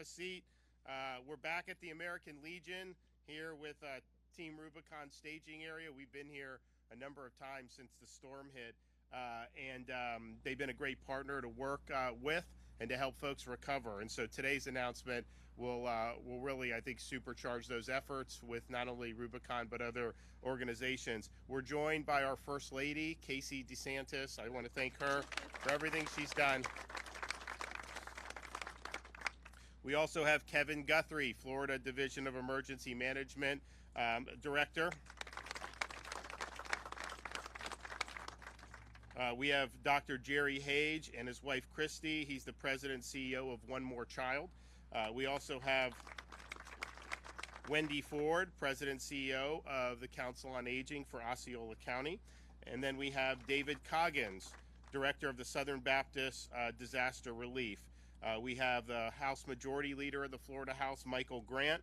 a seat. We're back at the American Legion here with Team Rubicon staging area. We've been here a number of times since the storm hit, and they've been a great partner to work with and to help folks recover. And so today's announcement will really, I think, supercharge those efforts with not only Rubicon but other organizations. We're joined by our First Lady, Casey DeSantis. I want to thank her for everything she's done. We also have Kevin Guthrie, Florida Division of Emergency Management Director. We have Dr. Jerry Hage and his wife Christy. He's the President and CEO of One More Child. We also have Wendy Ford, President and CEO of the Council on Aging for Osceola County. And then we have David Coggins, Director of the Southern Baptist Disaster Relief. We have the House Majority Leader of the Florida House, Michael Grant.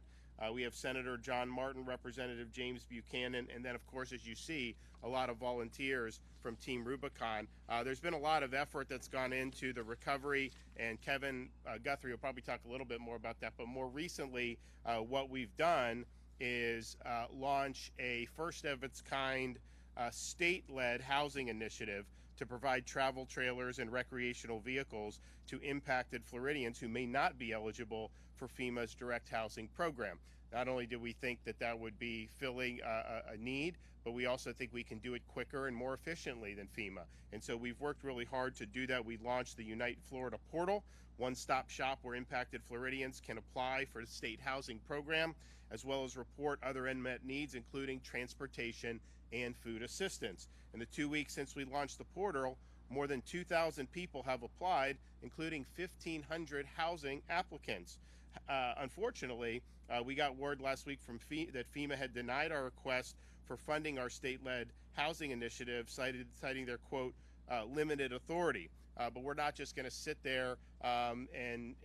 We have Senator John Martin, Representative James Buchanan, and then, of course, as you see, a lot of volunteers from Team Rubicon. There's been a lot of effort that's gone into the recovery, and Kevin Guthrie will probably talk a little bit more about that. But more recently, what we've done is launch a first of its kind state-led housing initiative to provide travel trailers and recreational vehicles to impacted Floridians who may not be eligible for FEMA's direct housing program. Not only do we think that that would be filling a need, but we also think we can do it quicker and more efficiently than FEMA. And so we've worked really hard to do that. We launched the Unite Florida portal, one-stop shop where impacted Floridians can apply for the state housing program, as well as report other unmet needs, including transportation and food assistance. In the 2 weeks since we launched the portal, more than 2,000 people have applied, including 1,500 housing applicants. Unfortunately, we got word last week from that FEMA had denied our request for funding our state-led housing initiative, citing their, quote, limited authority. But we're not just going to sit there and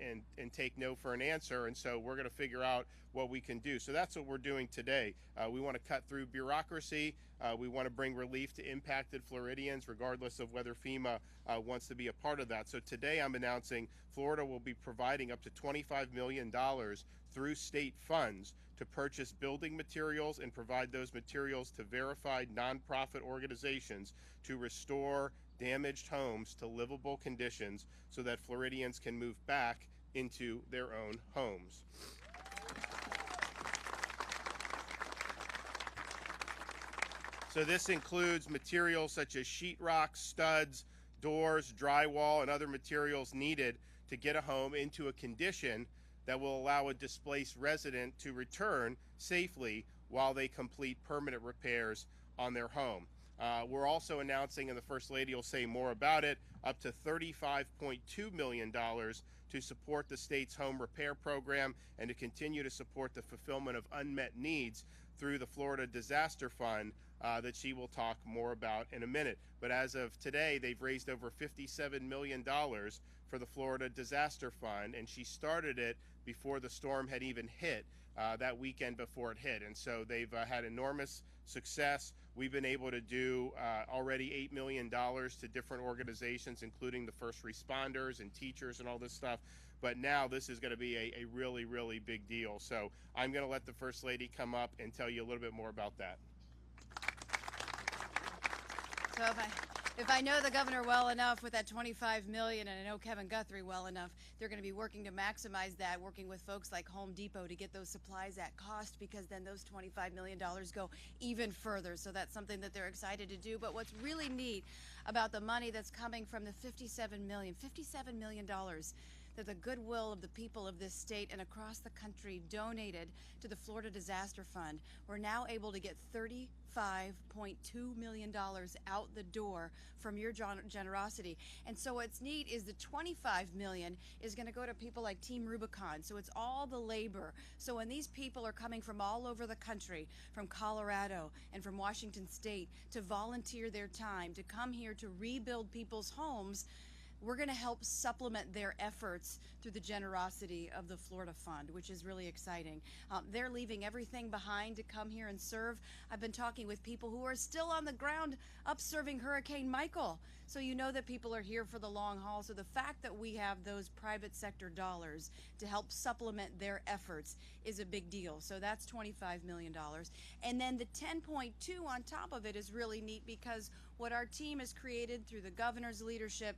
take no for an answer, and so we're going to figure out what we can do. So that's what we're doing today. We want to cut through bureaucracy. We want to bring relief to impacted Floridians, regardless of whether FEMA wants to be a part of that. So today I'm announcing Florida will be providing up to $25 million through state funds to purchase building materials and provide those materials to verified nonprofit organizations to restore damaged homes to livable conditions so that Floridians can move back into their own homes. So this includes materials such as sheetrock, studs, doors, drywall, and other materials needed to get a home into a condition that will allow a displaced resident to return safely while they complete permanent repairs on their home. We're also announcing, and the First Lady will say more about it, up to $35.2 million to support the state's home repair program and to continue to support the fulfillment of unmet needs through the Florida Disaster Fund that she will talk more about in a minute. But as of today, they've raised over $57 million for the Florida Disaster Fund, and she started it before the storm had even hit, that weekend before it hit. And so they've had enormous success. We've been able to do already $8 million to different organizations, including the first responders and teachers and all this stuff. But now this is going to be a really, really big deal. So I'm going to let the First Lady come up and tell you a little bit more about that. So if I know the governor well enough with that $25 million, and I know Kevin Guthrie well enough, they're going to be working to maximize that, working with folks like Home Depot to get those supplies at cost, because then those $25 million go even further. So that's something that they're excited to do. But what's really neat about the money that's coming from the $57 million that the goodwill of the people of this state and across the country donated to the Florida Disaster Fund, we're now able to get $35.2 million out the door from your generosity. And so what's neat is the $25 million is going to go to people like Team Rubicon. So it's all the labor. So when these people are coming from all over the country, from Colorado and from Washington State, to volunteer their time to come here to rebuild people's homes, we're going to help supplement their efforts through the generosity of the Florida Fund, which is really exciting. They're leaving everything behind to come here and serve. I've been talking with people who are still on the ground up serving Hurricane Michael. So you know that people are here for the long haul. So the fact that we have those private sector dollars to help supplement their efforts is a big deal. So that's $25 million. And then the 10.2 on top of it is really neat, because what our team has created through the governor's leadership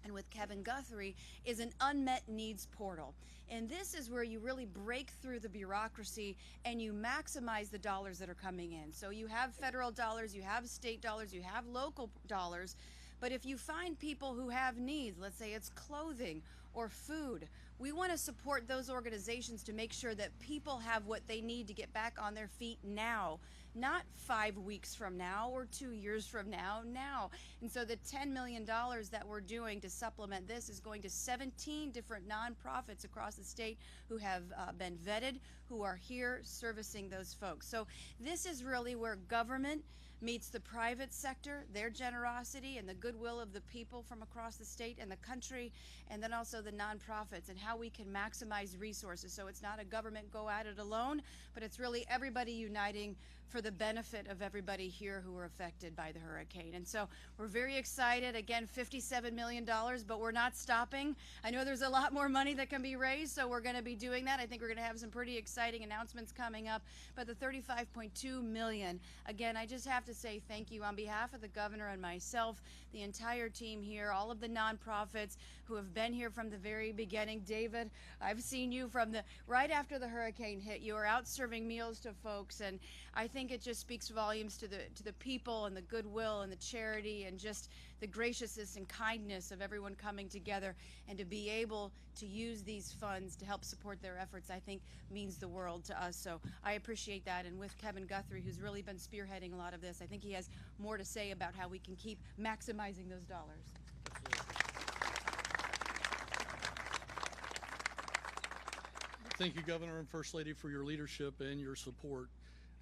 and with Kevin Guthrie is an unmet needs portal. And this is where you really break through the bureaucracy and you maximize the dollars that are coming in. So you have federal dollars, you have state dollars, you have local dollars, but if you find people who have needs, let's say it's clothing or food, we want to support those organizations to make sure that people have what they need to get back on their feet now, not 5 weeks from now or 2 years from now, now. And so the $10 million that we're doing to supplement this is going to 17 different nonprofits across the state who have been vetted, who are here servicing those folks. So this is really where government meets the private sector, their generosity and the goodwill of the people from across the state and the country, and then also the nonprofits and how we can maximize resources. So it's not a government go at it alone, but it's really everybody uniting for the benefit of everybody here who were affected by the hurricane. And so we're very excited. Again, $57 million, but we're not stopping. I know there's a lot more money that can be raised, so we're going to be doing that. I think we're going to have some pretty exciting announcements coming up. But the $35.2 million, again, I just have to say thank you on behalf of the governor and myself, the entire team here, all of the nonprofits who have been here from the very beginning. David, I've seen you from the right after the hurricane hit. You were out serving meals to folks, and I think it just speaks volumes to the people and the goodwill and the charity and just the graciousness and kindness of everyone coming together, and to be able to use these funds to help support their efforts, I think means the world to us. So I appreciate that. And with Kevin Guthrie, who's really been spearheading a lot of this, I think he has more to say about how we can keep maximizing those dollars. Thank you, Governor and First Lady, for your leadership and your support.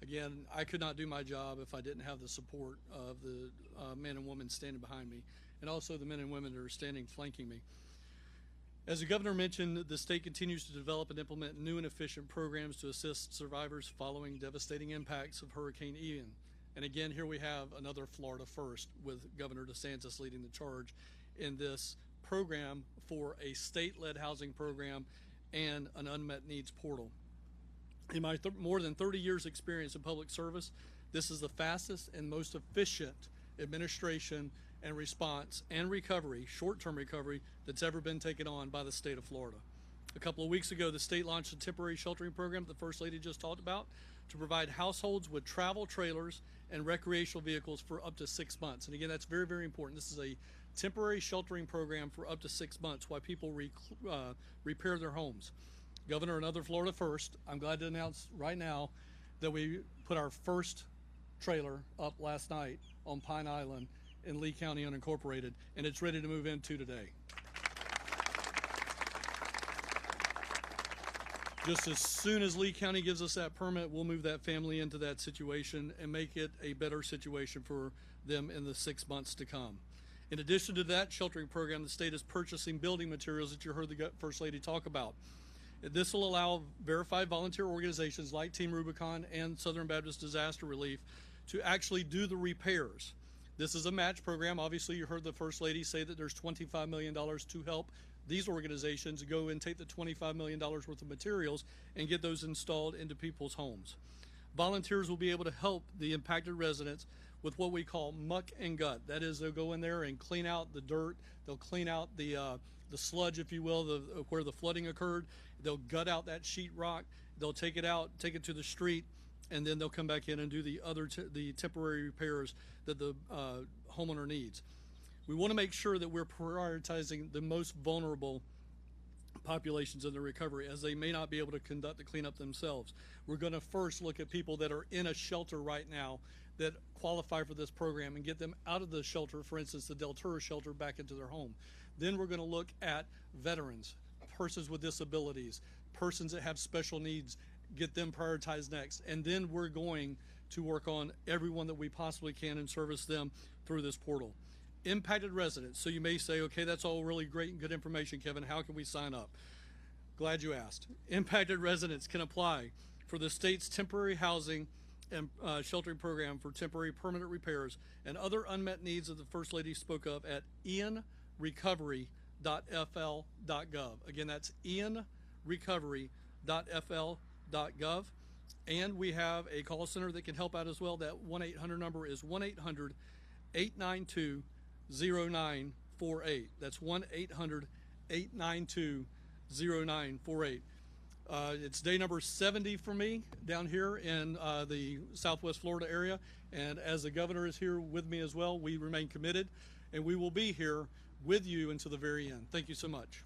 Again, I could not do my job if I didn't have the support of the men and women standing behind me, and also the men and women that are standing flanking me. As the governor mentioned, the state continues to develop and implement new and efficient programs to assist survivors following devastating impacts of Hurricane Ian. And again, here we have another Florida first, with Governor DeSantis leading the charge in this program for a state-led housing program and an unmet needs portal. In my more than 30 years experience in public service, this is the fastest and most efficient administration and response and recovery, short-term recovery, that's ever been taken on by the state of Florida. A couple of weeks ago, the state launched a temporary sheltering program the First Lady just talked about to provide households with travel trailers and recreational vehicles for up to 6 months. And again, that's very, very important. This is a temporary sheltering program for up to 6 months while people repair their homes. Governor, another Florida first. I'm glad to announce right now that we put our first trailer up last night on Pine Island in Lee County unincorporated, and it's ready to move into today. Just as soon as Lee County gives us that permit, we'll move that family into that situation and make it a better situation for them in the 6 months to come. In addition to that sheltering program, the state is purchasing building materials that you heard the First Lady talk about. This will allow verified volunteer organizations like Team Rubicon and Southern Baptist Disaster Relief to actually do the repairs. This is a match program. Obviously, you heard the First Lady say that there's $25 million to help these organizations go and take the $25 million worth of materials and get those installed into people's homes. Volunteers will be able to help the impacted residents with what we call muck and gut. That is, they'll go in there and clean out the dirt. They'll clean out the sludge, if you will, where the flooding occurred. They'll gut out that sheetrock. They'll take it out, take it to the street, and then they'll come back in and do the temporary repairs that the homeowner needs. We want to make sure that we're prioritizing the most vulnerable populations in the recovery, as they may not be able to conduct the cleanup themselves. We're going to first look at people that are in a shelter right now that qualify for this program and get them out of the shelter, for instance, the Deltura shelter, back into their home. Then we're going to look at veterans, persons with disabilities, persons that have special needs, get them prioritized next. And then we're going to work on everyone that we possibly can and service them through this portal. impacted residents. So you may say, okay, that's all really great and good information, Kevin. How can we sign up? Glad you asked. Impacted residents can apply for the state's temporary housing and sheltering program for temporary permanent repairs and other unmet needs that the First Lady spoke of at ianrecovery.fl.gov. Again, that's ianrecovery.fl.gov. And we have a call center that can help out as well. That 1-800 number is 1-800-892-0948. That's 1-800-892-0948. It's day number 70 for me down here in the Southwest Florida area. And as the governor is here with me as well, we remain committed, and we will be here with you until the very end. Thank you so much.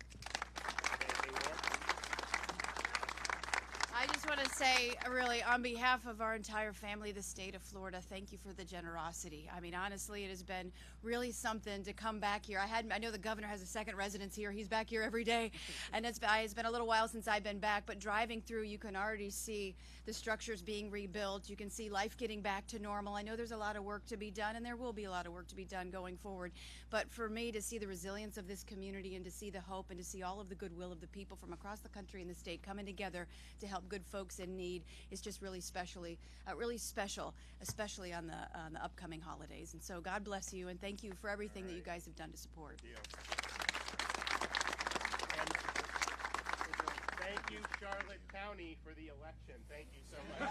I just want to say, really, on behalf of our entire family, the state of Florida, thank you for the generosity. I mean, honestly, it has been really something to come back here. I know the governor has a second residence here. He's back here every day, and it's been a little while since I've been back, but driving through, you can already see the structures being rebuilt. You can see life getting back to normal. I know there's a lot of work to be done, and there will be a lot of work to be done going forward, but for me to see the resilience of this community and to see the hope and to see all of the goodwill of the people from across the country and the state coming together to help good folks in need is just really special, especially on the upcoming holidays. And so God bless you, and thank you for everything that you guys have done to support. And thank you, Charlotte County, for the election. Thank you so much.